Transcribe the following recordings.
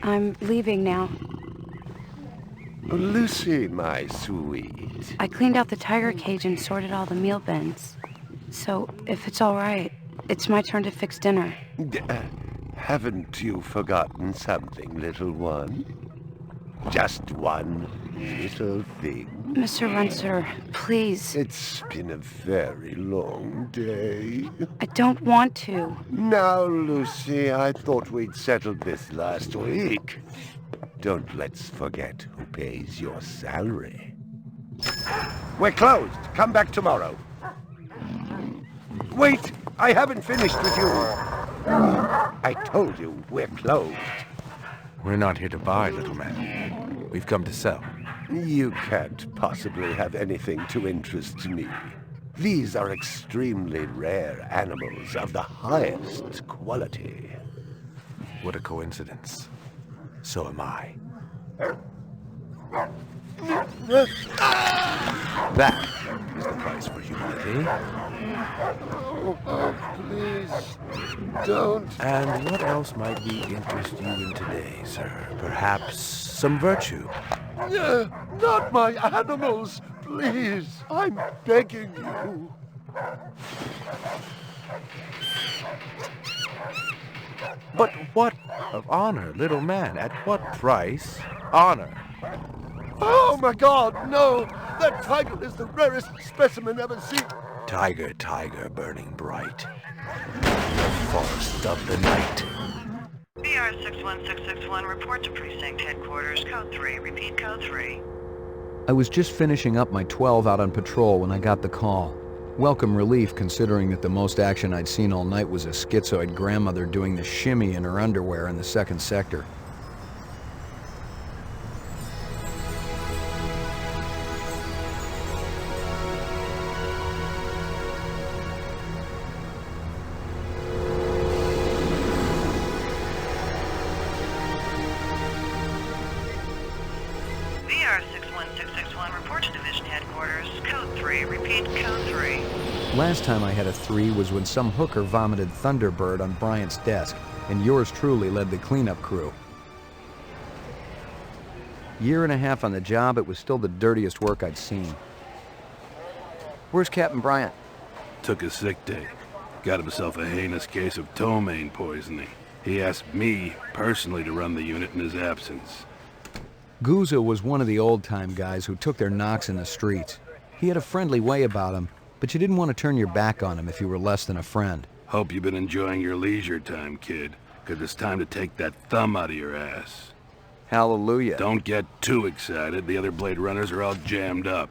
I'm leaving now. Lucy, my sweet. I cleaned out the tiger cage and sorted all the meal bins. So, if it's all right, it's my turn to fix dinner. Haven't you forgotten something, little one? Just one little thing. Mr. Runcer, please. It's been a very long day. I don't want to. Now, Lucy, I thought we'd settled this last week. Don't let's forget who pays your salary. We're closed. Come back tomorrow. Wait! I haven't finished with you. I told you we're closed. We're not here to buy, little man. We've come to sell. You can't possibly have anything to interest me. These are extremely rare animals of the highest quality. What a coincidence. So am I. That is the price for humility. Oh, please, don't. And what else might we interest you in today, sir? Perhaps some virtue? Not my animals, please. I'm begging you. But what of honor, little man? At what price? Honor. Oh my God, no! That tiger is the rarest specimen ever seen. Tiger, tiger, burning bright. The forest of the night. BR 61661, report to precinct headquarters, code 3. Repeat, code 3. I was just finishing up my 12 out on patrol when I got the call. Welcome relief, considering that the most action I'd seen all night was a schizoid grandmother doing the shimmy in her underwear in the 2nd sector. BR 61661, report to division headquarters, code 3. Repeat, code 3. Last time I had a 3 was when some hooker vomited Thunderbird on Bryant's desk, and yours truly led the cleanup crew. Year and a half on the job, it was still the dirtiest work I'd seen. Where's Captain Bryant? Took a sick day. Got himself a heinous case of ptomaine poisoning. He asked me personally to run the unit in his absence. Gouza was one of the old-time guys who took their knocks in the streets. He had a friendly way about him, but you didn't want to turn your back on him if you were less than a friend. Hope you've been enjoying your leisure time, kid, because it's time to take that thumb out of your ass. Hallelujah. Don't get too excited. The other Blade Runners are all jammed up.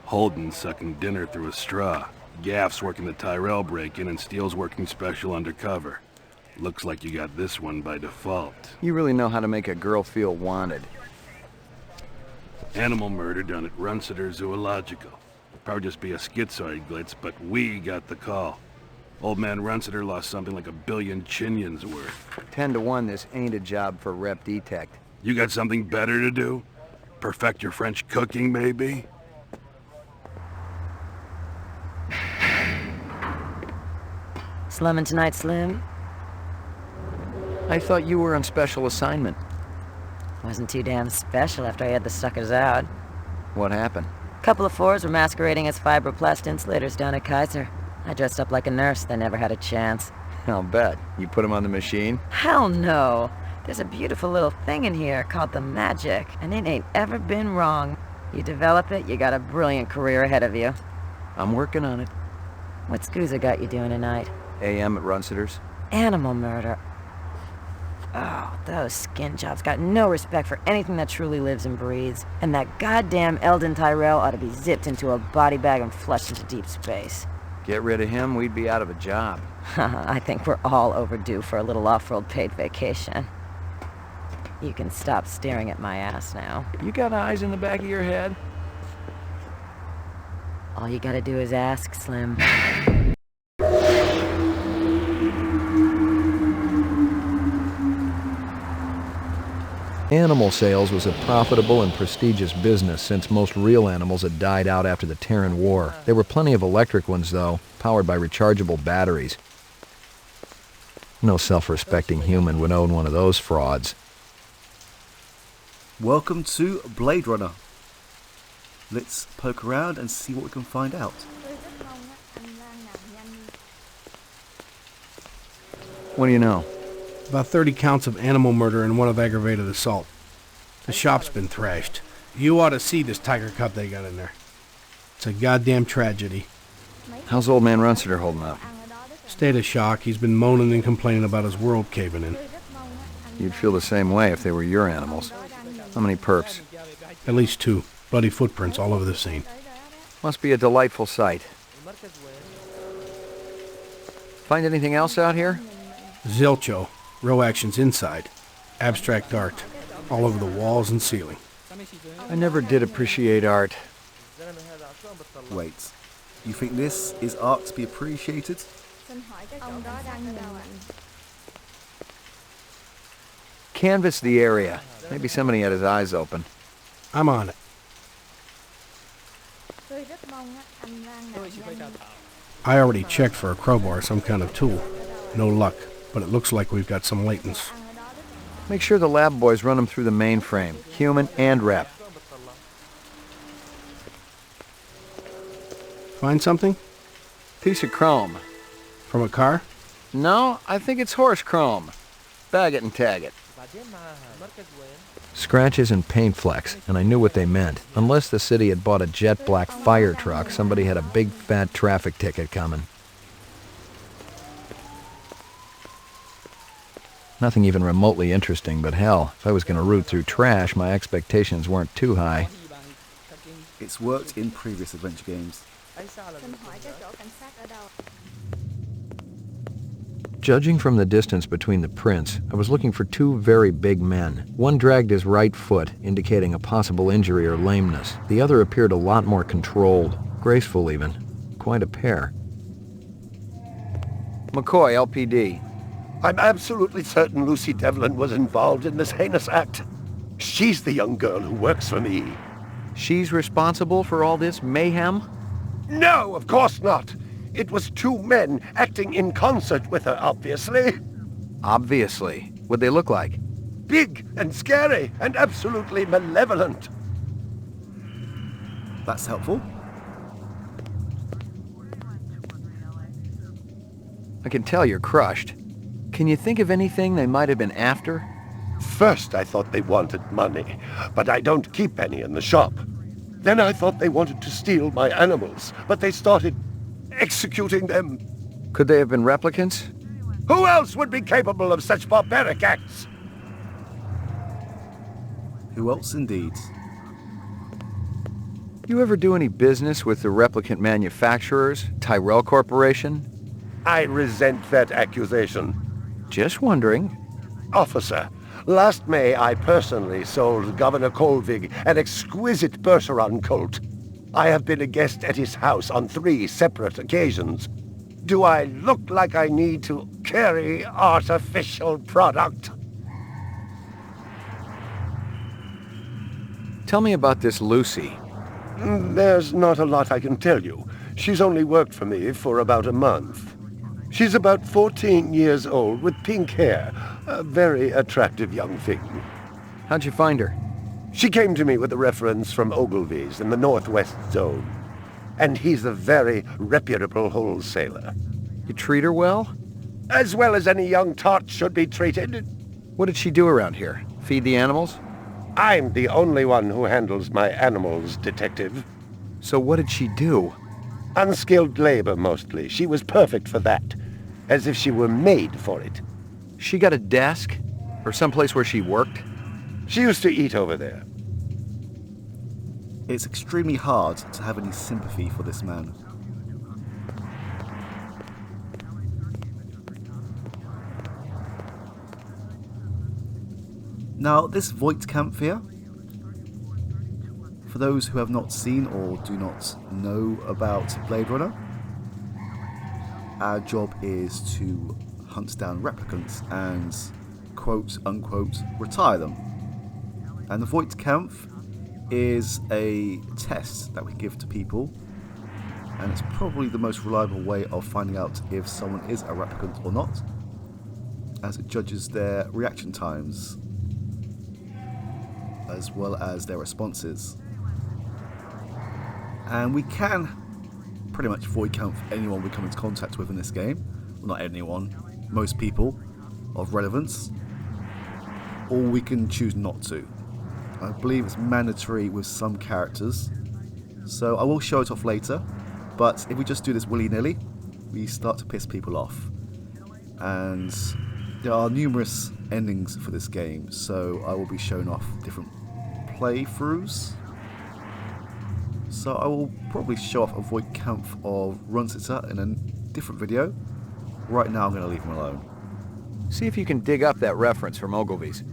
Holden's sucking dinner through a straw. Gaff's working the Tyrell break-in and Steele's working special undercover. Looks like you got this one by default. You really know how to make a girl feel wanted. Animal murder done at Runciter Zoological. Probably just be a schizoid glitz, but we got the call. Old man Runciter lost something like 1 billion chinions worth. 10 to 1, this ain't a job for Rep Detect. You got something better to do? Perfect your French cooking, maybe? Slumming tonight, Slim? I thought you were on special assignment. Wasn't too damn special after I had the suckers out. What happened? Couple of fours were masquerading as fibroplast insulators down at Kaiser. I dressed up like a nurse, they never had a chance. I'll bet. You put him on the machine? Hell no! There's a beautiful little thing in here called the Magic, and it ain't ever been wrong. You develop it, you got a brilliant career ahead of you. I'm working on it. What Scoozer got you doing tonight? AM at Runciter's. Animal murder. Oh, those skin jobs got no respect for anything that truly lives and breathes. And that goddamn Eldon Tyrell ought to be zipped into a body bag and flushed into deep space. Get rid of him, we'd be out of a job. I think we're all overdue for a little off-world paid vacation. You can stop staring at my ass now. You got eyes in the back of your head? All you gotta do is ask, Slim. Animal sales was a profitable and prestigious business since most real animals had died out after the Terran War. There were plenty of electric ones, though, powered by rechargeable batteries. No self-respecting human would own one of those frauds. Welcome to Blade Runner. Let's poke around and see what we can find out. What do you know? About 30 counts of animal murder and one of aggravated assault. The shop's been thrashed. You ought to see this tiger cub they got in there. It's a goddamn tragedy. How's old man Runciter holding up? State of shock. He's been moaning and complaining about his world caving in. You'd feel the same way if they were your animals. How many perps? At least 2. Bloody footprints all over the scene. Must be a delightful sight. Find anything else out here? Zilcho. Row actions inside. Abstract art. All over the walls and ceiling. I never did appreciate art. Wait, you think this is art to be appreciated? Canvass the area. Maybe somebody had his eyes open. I'm on it. I already checked for a crowbar, some kind of tool. No luck, but it looks like we've got some latents. Make sure the lab boys run them through the mainframe, human and rep. Find something? Piece of chrome. From a car? No, I think it's horse chrome. Bag it and tag it. Scratches and paint flecks, and I knew what they meant. Unless the city had bought a jet black fire truck, somebody had a big fat traffic ticket coming. Nothing even remotely interesting, but hell, if I was going to root through trash, my expectations weren't too high. It's worked in previous adventure games. Judging from the distance between the prints, I was looking for 2 very big men. One dragged his right foot, indicating a possible injury or lameness. The other appeared a lot more controlled, graceful even. Quite a pair. McCoy, LPD. I'm absolutely certain Lucy Devlin was involved in this heinous act. She's the young girl who works for me. She's responsible for all this mayhem? No, of course not. It was 2 men acting in concert with her, obviously. Obviously. What'd they look like? Big and scary and absolutely malevolent. That's helpful. I can tell you're crushed. Can you think of anything they might have been after? First I thought they wanted money, but I don't keep any in the shop. Then I thought they wanted to steal my animals, but they started executing them. Could they have been replicants? Who else would be capable of such barbaric acts? Who else indeed? You ever do any business with the replicant manufacturers, Tyrell Corporation? I resent that accusation. Just wondering. Officer, last May I personally sold Governor Kolvig an exquisite Bergeron colt. I have been a guest at his house on 3 separate occasions. Do I look like I need to carry artificial product? Tell me about this Lucy. There's not a lot I can tell you. She's only worked for me for about a month. She's about 14 years old with pink hair. A very attractive young thing. How'd you find her? She came to me with a reference from Ogilvy's in the Northwest Zone. And he's a very reputable wholesaler. You treat her well? As well as any young tot should be treated. What did she do around here? Feed the animals? I'm the only one who handles my animals, Detective. So what did she do? Unskilled labor, mostly. She was perfect for that. As if she were made for it. She got a desk? Or someplace where she worked? She used to eat over there. It's extremely hard to have any sympathy for this man. Now, this Voigtkampf here, for those who have not seen or do not know about Blade Runner, our job is to hunt down replicants and quote-unquote retire them. And the Voigtkampf is a test that we give to people, and it's probably the most reliable way of finding out if someone is a replicant or not, as it judges their reaction times as well as their responses. And we can pretty much Voigtkampf anyone we come into contact with in this game. Well, not anyone, most people of relevance, or we can choose not to. I believe it's mandatory with some characters, so I will show it off later, but if we just do this willy-nilly, we start to piss people off. And there are numerous endings for this game, so I will be showing off different playthroughs. So I will probably show off a Voigtkampf of Runsiter in a different video. Right now I'm going to leave him alone. See if you can dig up that reference from Ogilvy's.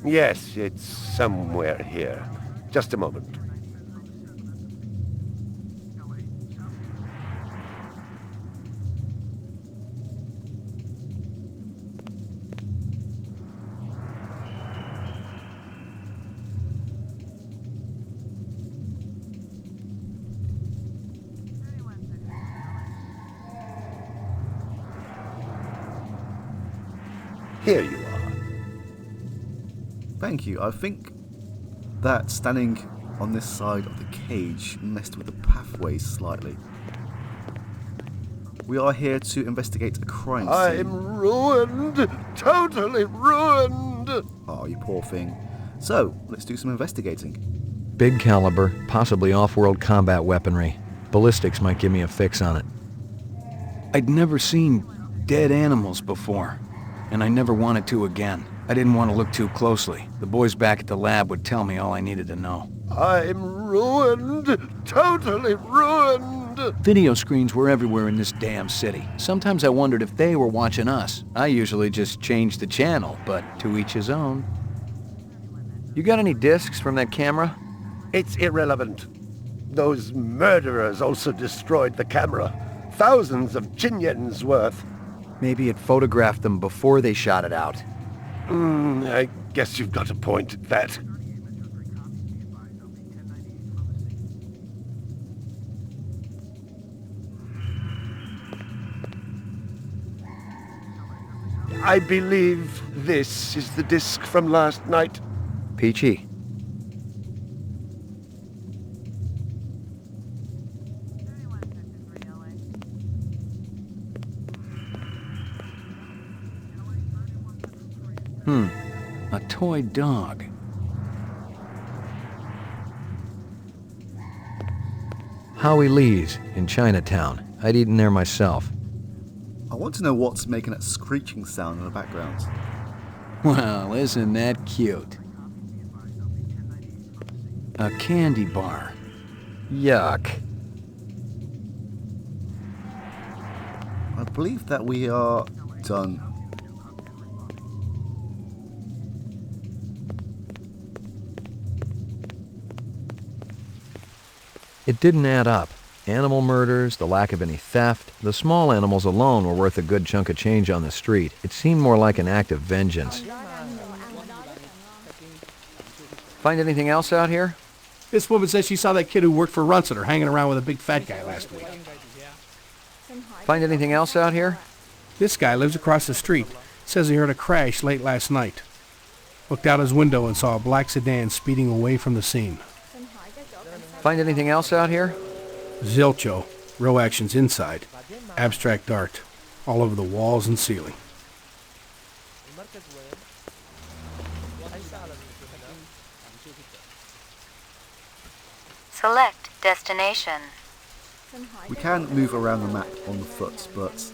Yes, it's somewhere here. Just a moment. Here you are. Thank you. I think that standing on this side of the cage messed with the pathways slightly. We are here to investigate a crime scene. I'm ruined! Totally ruined! Oh, you poor thing. So, let's do some investigating. Big caliber, possibly off-world combat weaponry. Ballistics might give me a fix on it. I'd never seen dead animals before, and I never wanted to again. I didn't want to look too closely. The boys back at the lab would tell me all I needed to know. I'm ruined! Totally ruined! Video screens were everywhere in this damn city. Sometimes I wondered if they were watching us. I usually just changed the channel, but to each his own. You got any discs from that camera? It's irrelevant. Those murderers also destroyed the camera. Thousands of Chinyens worth. Maybe it photographed them before they shot it out. I guess you've got a point at that. I believe this is the disc from last night. Peachy. A toy dog. Howie Lee's in Chinatown. I'd eaten there myself. I want to know what's making that screeching sound in the background. Well, isn't that cute? A candy bar. Yuck. I believe that we are done. It didn't add up. Animal murders, the lack of any theft, the small animals alone were worth a good chunk of change on the street. It seemed more like an act of vengeance. Find anything else out here? This woman says she saw that kid who worked for Runciter hanging around with a big fat guy last week. Find anything else out here? This guy lives across the street. Says he heard a crash late last night. Looked out his window and saw a black sedan speeding away from the scene. Find anything else out here? Zilcho. Row actions inside. Abstract art. All over the walls and ceiling. Select destination. We can move around the map on the foot, but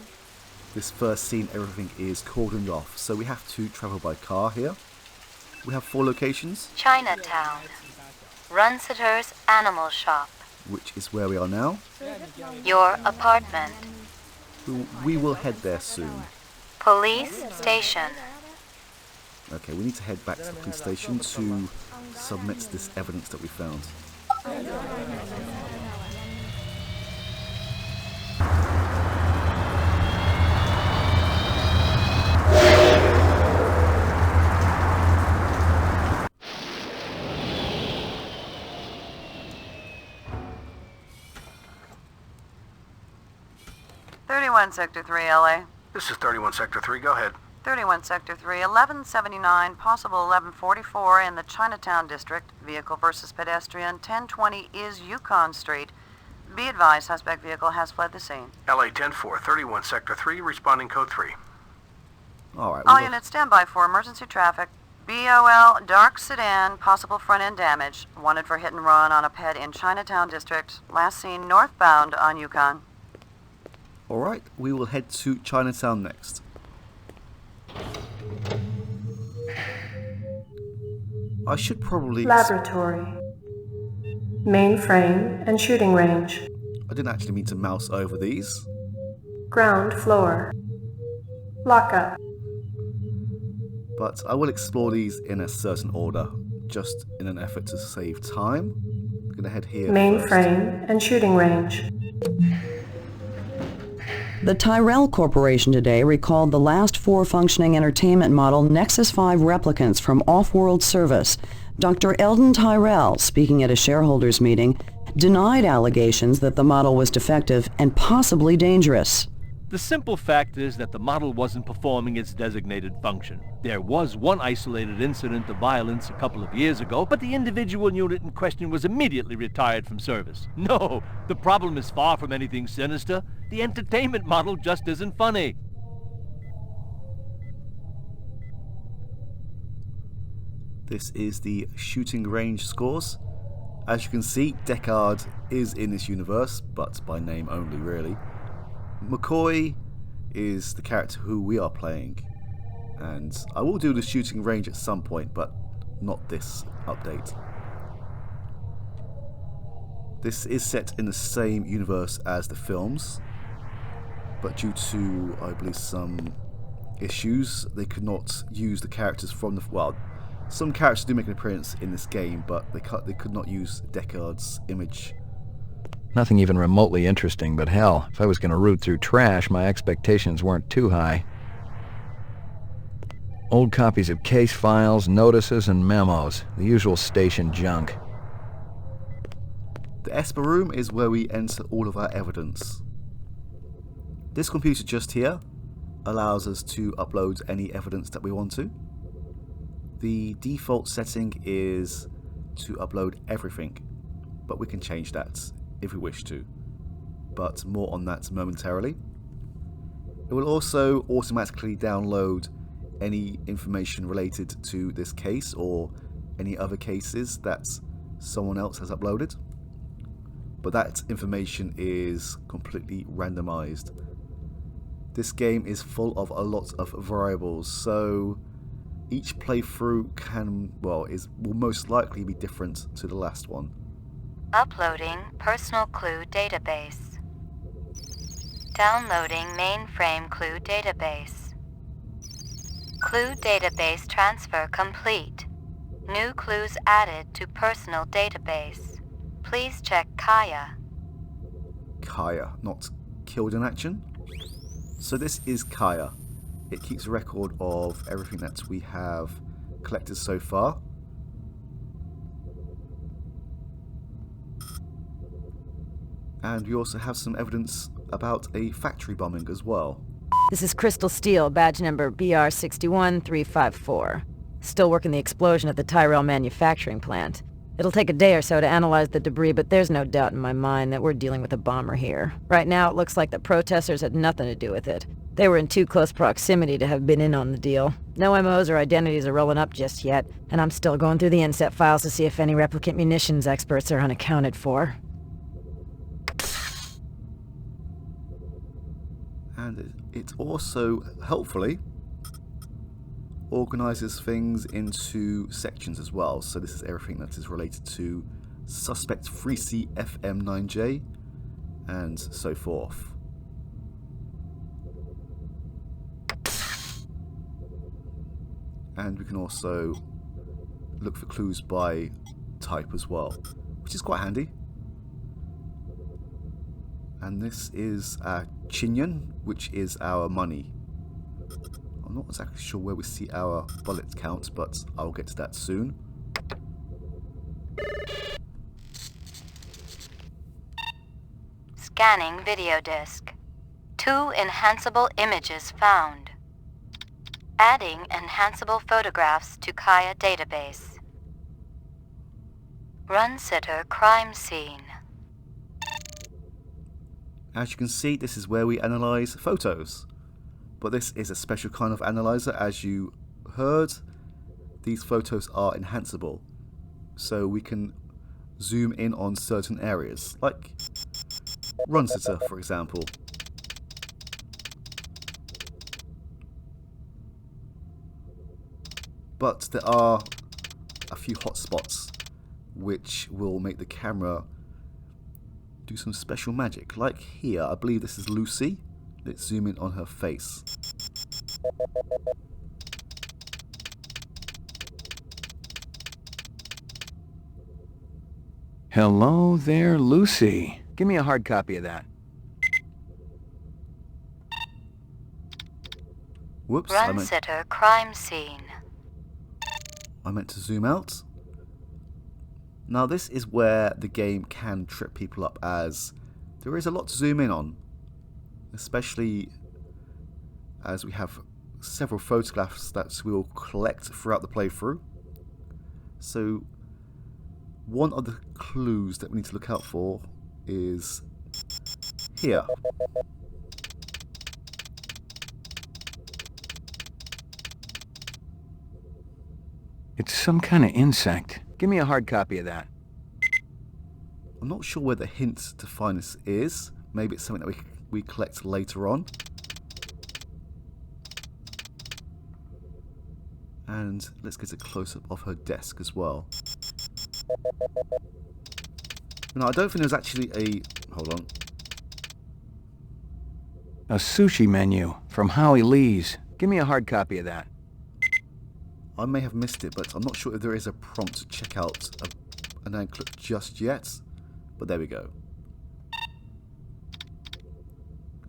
this first scene everything is cordoned off, so we have to travel by car here. We have 4 locations. Chinatown. Runciter's Animal Shop. Which is where we are now. Your apartment. We will head there soon. Police station. Okay, we need to head back to the police station to submit this evidence that we found. Sector 3, LA. This is 31 Sector 3. Go ahead. 31 Sector 3, 1179, possible 1144 in the Chinatown district. Vehicle versus pedestrian. 1020 is Yukon Street. Be advised, suspect vehicle has fled the scene. LA 10-4, 31 Sector 3, responding code 3. Alright. All units stand by for emergency traffic. BOL, dark sedan, possible front end damage. Wanted for hit and run on a ped in Chinatown district. Last seen northbound on Yukon. Alright, we will head to Chinatown next. I should probably... Laboratory. Mainframe and shooting range. I didn't actually mean to mouse over these. Ground floor. Lockup. But I will explore these in a certain order, just in an effort to save time. I'm going to head here Mainframe and shooting range. The Tyrell Corporation today recalled the last 4 functioning entertainment model Nexus 5 replicants from off-world service. Dr. Eldon Tyrell, speaking at a shareholders meeting, denied allegations that the model was defective and possibly dangerous. The simple fact is that the model wasn't performing its designated function. There was one isolated incident of violence a couple of years ago, but the individual unit in question was immediately retired from service. No, the problem is far from anything sinister. The entertainment model just isn't funny. This is the shooting range scores. As you can see, Deckard is in this universe, but by name only really. McCoy is the character who we are playing, and I will do the shooting range at some point, but not this update. This is set in the same universe as the films, but due to, I believe, some issues, they could not use the characters from the... Well, some characters do make an appearance in this game, but they could not use Deckard's image. Nothing even remotely interesting, but hell, if I was going to root through trash, my expectations weren't too high. Old copies of case files, notices, and memos. The usual station junk. The Esper room is where we enter all of our evidence. This computer just here allows us to upload any evidence that we want to. The default setting is to upload everything, but we can change that if we wish to, but more on that momentarily. It will also automatically download any information related to this case or any other cases that someone else has uploaded, but that information is completely randomized. This game is full of a lot of variables, so each playthrough will most likely be different to the last one. Uploading personal clue database. Downloading mainframe clue database. Clue database transfer complete. New clues added to personal database. Please check Kaya. Kaya, not killed in action. So this is Kaya. It keeps a record of everything that we have collected so far. And we also have some evidence about a factory bombing as well. This is Crystal Steel, badge number BR61354. Still working the explosion at the Tyrell manufacturing plant. It'll take a day or so to analyze the debris, but there's no doubt in my mind that we're dealing with a bomber here. Right now, it looks like the protesters had nothing to do with it. They were in too close proximity to have been in on the deal. No MOs or identities are rolling up just yet, and I'm still going through the inset files to see if any replicant munitions experts are unaccounted for. And it also, helpfully, organizes things into sections as well. So this is everything that is related to suspect 3CFM9J and so forth. And we can also look for clues by type as well, which is quite handy. And this is Chinyan, which is our money. I'm not exactly sure where we see our bullet count, but I'll get to that soon. Scanning video disk. 2 enhanceable images found. Adding enhanceable photographs to Kaya database. Run-sitter crime scene. As you can see, this is where we analyze photos. But this is a special kind of analyzer. As you heard, these photos are enhanceable. So we can zoom in on certain areas, like Run-sitter, for example. But there are a few hotspots which will make the camera do some special magic. Like here, I believe this is Lucy. Let's zoom in on her face. Hello there, Lucy. Give me a hard copy of that. Whoops, Run-sitter crime scene. I meant to zoom out. Now this is where the game can trip people up, as there is a lot to zoom in on, especially as we have several photographs that we will collect throughout the playthrough. So one of the clues that we need to look out for is here. It's some kind of insect. Give me a hard copy of that. I'm not sure where the hint to find this is. Maybe it's something that we collect later on. And let's get a close-up of her desk as well. No, I don't think there's actually a... Hold on. A sushi menu from Howie Lee's. Give me a hard copy of that. I may have missed it, but I'm not sure if there is a prompt to check out an anklet just yet. But there we go.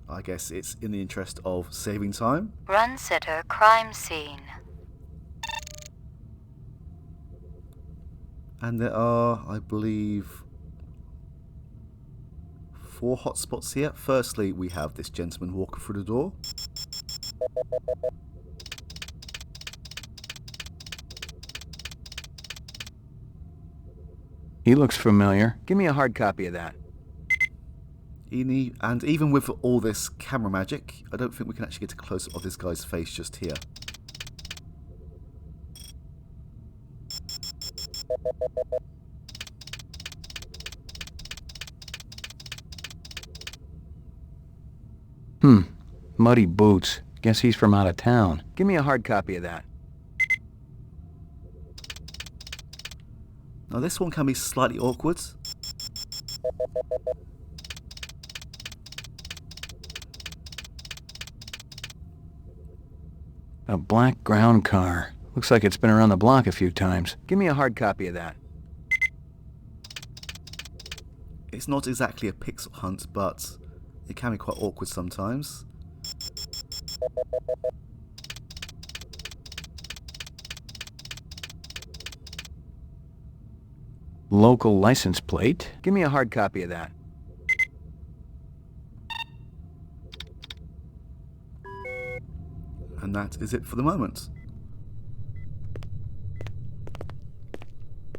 I guess it's in the interest of saving time. Run-sitter crime scene. And there are, I believe, 4 hotspots here. Firstly, we have this gentleman walking through the door. He looks familiar. Give me a hard copy of that. And even with all this camera magic, I don't think we can actually get a close-up of this guy's face just here. Muddy boots. Guess he's from out of town. Give me a hard copy of that. Now this one can be slightly awkward. A black ground car. Looks like it's been around the block a few times. Give me a hard copy of that. It's not exactly a pixel hunt, but it can be quite awkward sometimes. Local license plate. Give me a hard copy of that. And that is it for the moment.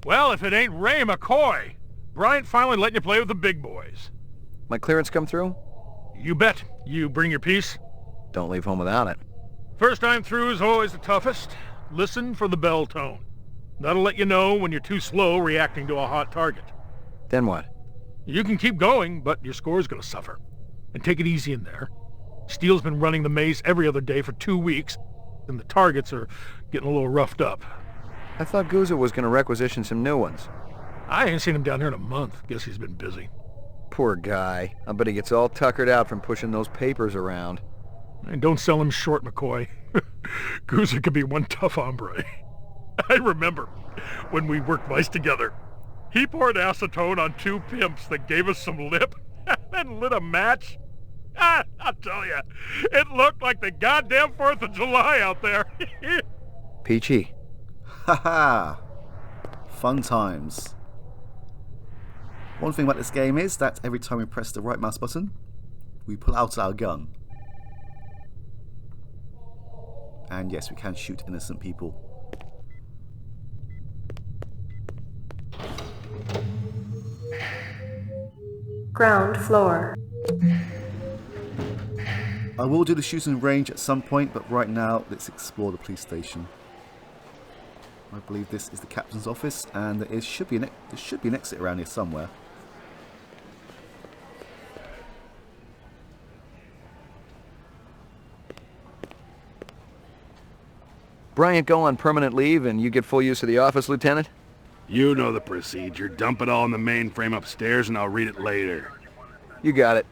Well, if it ain't Ray McCoy, Bryant finally letting you play with the big boys. My clearance come through? You bet. You bring your piece? Don't leave home without it. First time through is always the toughest. Listen for the bell tone. That'll let you know when you're too slow reacting to a hot target. Then what? You can keep going, but your score's gonna suffer. And take it easy in there. Steele's been running the maze every other day for 2 weeks, and the targets are getting a little roughed up. I thought Gouza was going to requisition some new ones. I ain't seen him down here in a month. Guess he's been busy. Poor guy. I bet he gets all tuckered out from pushing those papers around. And don't sell him short, McCoy. Gouza could be one tough hombre. I remember when we worked mice together. He poured acetone on 2 pimps that gave us some lip and lit a match. I'll tell you, it looked like the goddamn 4th of July out there. Peachy. Haha! Fun times. One thing about this game is that every time we press the right mouse button, we pull out our gun. And yes, we can shoot innocent people. Ground floor. I will do the shooting range at some point, but right now let's explore the police station. I believe this is the captain's office, and there should be an exit around here somewhere. Bryant go on permanent leave and you get full use of the office, Lieutenant? You know the procedure. Dump it all in the mainframe upstairs and I'll read it later. You got it.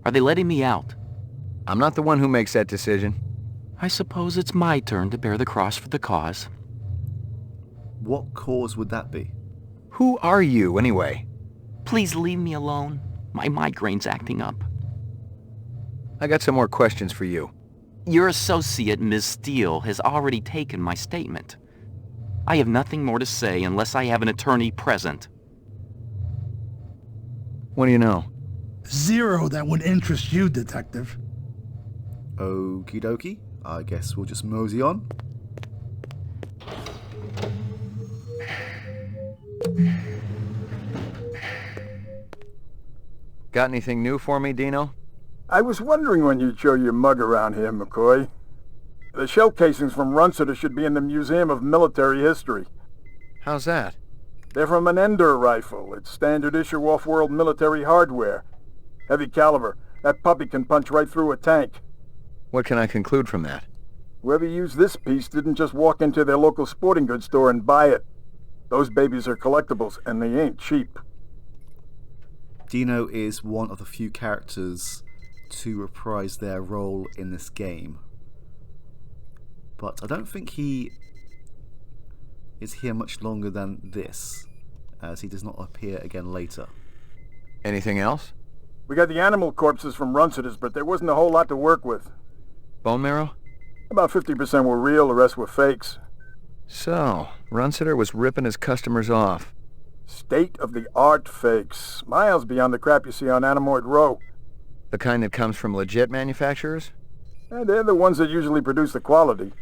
Are they letting me out? I'm not the one who makes that decision. I suppose it's my turn to bear the cross for the cause. What cause would that be? Who are you, anyway? Please leave me alone. My migraine's acting up. I got some more questions for you. Your associate, Ms. Steele, has already taken my statement. I have nothing more to say unless I have an attorney present. What do you know? Zero that would interest you, Detective. Okie dokie. I guess we'll just mosey on. Got anything new for me, Dino? I was wondering when you'd show your mug around here, McCoy. The shell casings from Runciter should be in the Museum of Military History. How's that? They're from an Ender rifle. It's standard issue off-world military hardware. Heavy caliber. That puppy can punch right through a tank. What can I conclude from that? Whoever used this piece didn't just walk into their local sporting goods store and buy it. Those babies are collectibles, and they ain't cheap. Dino is one of the few characters to reprise their role in this game. But I don't think he is here much longer than this, as he does not appear again later. Anything else? We got the animal corpses from Runciter's, but there wasn't a whole lot to work with. Bone marrow? About 50% were real, the rest were fakes. So, Runciter was ripping his customers off. State-of-the-art fakes. Miles beyond the crap you see on Anamoid Row. The kind that comes from legit manufacturers? And they're the ones that usually produce the quality.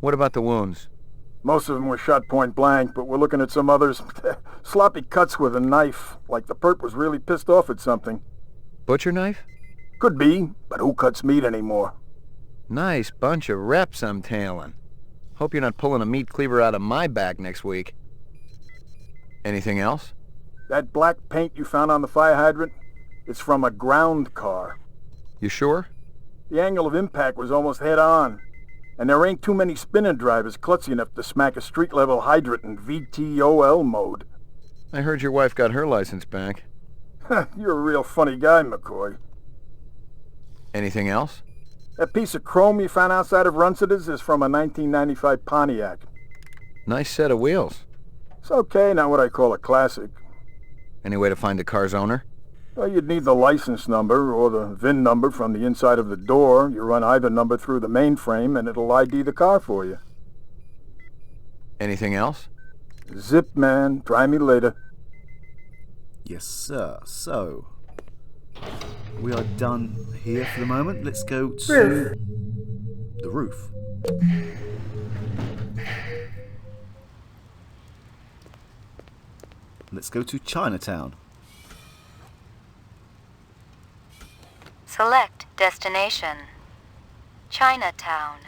What about the wounds? Most of them were shot point blank, but we're looking at some others. Sloppy cuts with a knife, like the perp was really pissed off at something. Butcher knife? Could be, but who cuts meat anymore? Nice bunch of reps I'm tailing. Hope you're not pulling a meat cleaver out of my back next week. Anything else? That black paint you found on the fire hydrant? It's from a ground car. You sure? The angle of impact was almost head-on. And there ain't too many spinner drivers klutzy enough to smack a street-level hydrant in VTOL mode. I heard your wife got her license back. You're a real funny guy, McCoy. Anything else? That piece of chrome you found outside of Runciter's is from a 1995 Pontiac. Nice set of wheels. It's okay, not what I call a classic. Any way to find the car's owner? Well, you'd need the license number or the VIN number from the inside of the door. You run either number through the mainframe and it'll ID the car for you. Anything else? Zip, man. Try me later. Yes, sir. So, we are done here for the moment. Let's go to Roof. the roof. Let's go to Chinatown. Select destination. Chinatown.